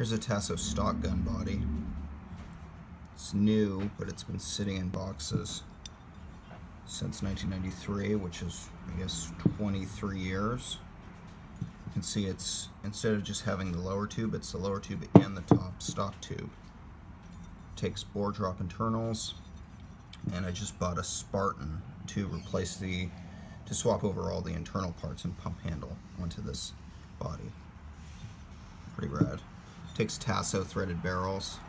Here's a Taso stock gun body. It's new, but it's been sitting in boxes since 1993, which is, I guess, 23 years. You can see it's, instead of just having the lower tube, it's the lower tube and the top stock tube. Takes bore drop internals, and I just bought a Spartan to replace to swap over all the internal parts and pump handle onto this body. Pretty rad. Takes Taso threaded barrels.